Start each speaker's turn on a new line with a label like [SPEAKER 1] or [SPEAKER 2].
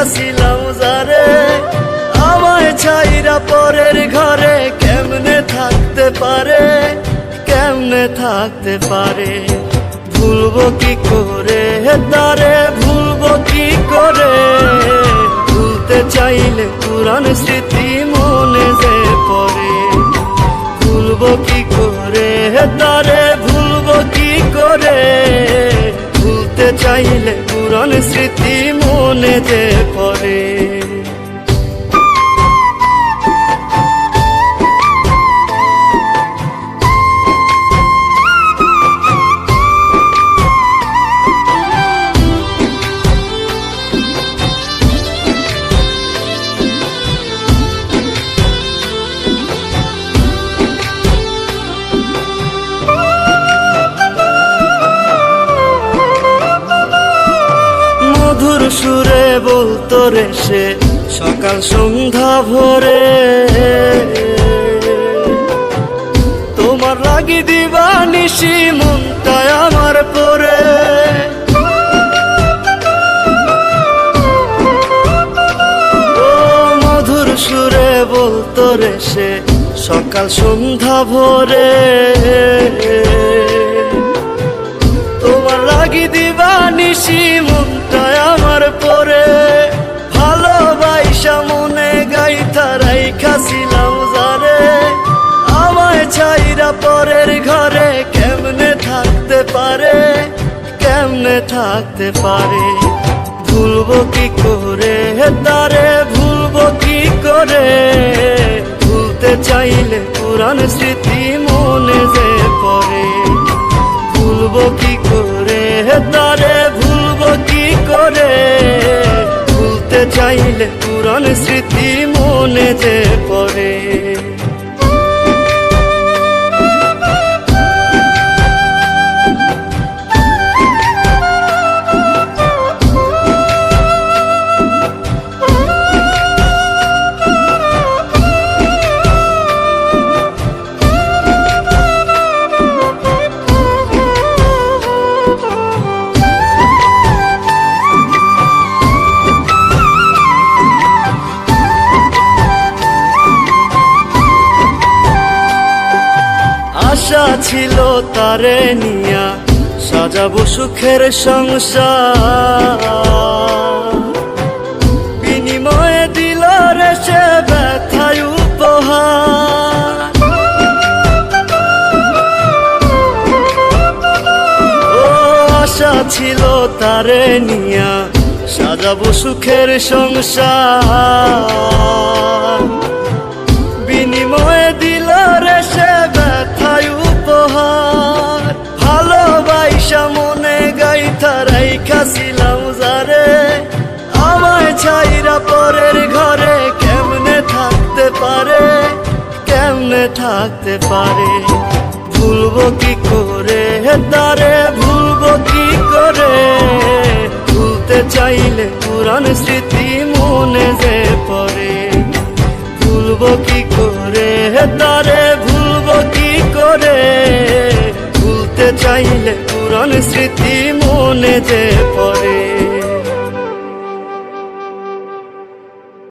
[SPEAKER 1] রাইখাছিলাম যারে, আমায় ছাইরা পরের ঘরে কেমনে থাকতে পারে, কেমনে থাকতে পারে। ভুলবো কি করে তারে, ভুলবো কি করে, ভুলতে চাইলে পুরান স্মৃতি মনে যে পড়ে। ভুলবো কি করে তারে, ভুলবো কি করে, ভুলতে চাইলে পুরান স্মৃতি মনে যে পড়ে। মধুর সুরে বলতো রে সে সকাল সন্ধ্যা ভোরে, তোমার লাগি দিবানিশি মনটায় আমার পরে। ও মধুর সুরে বলতো রে সে সকাল সন্ধ্যা ভোরে, তোমার লাগি দিবানিশি মনটায় আমার পরে। ভালোবাসা মনে গাইথা রাইখাছিলাম যারে, আমায় ছাইরা পরের ঘরে কেমনে থাকতে পারে, কেমনে থাকতে পারে। ভুলবো কি করে তারে, ভুলবো কি করে, ভুলতে চাইলে পুরান স্মৃতি মনে যে পড়ে। ভুলবো কি করে তারে, ভুলবো কি করে, ভুলতে চাইলে পুরান স্মৃতি মনে যে পড়ে। আশা ছিল তারে নিয়া সাজাবো সুখের সংসার, বিনিময়ে দিল রে সে ব্যথায় উপহার। ও আশা ছিল তারে নিয়া সাজাবো সুখের সংসার, বিনিময়ে দিল রে সে ব্যথায় উপহার। ভালোবাসা মনে গাইথা রাইখাছিলাম যারে, আমায় ছাইরা পরের ঘরে কেমনে থাকতে পারে, কেমনে থাকতে পারে। ভুলবো কি করে তারে, ভুলবো কি করে, ভুলতে চাইলে পুরান স্মৃতি মনে যে পড়ে। ভুলবো কি করে তারে, ভুলবো কি করে, ভুলতে চাইলে পুরান স্মৃতি মনে যে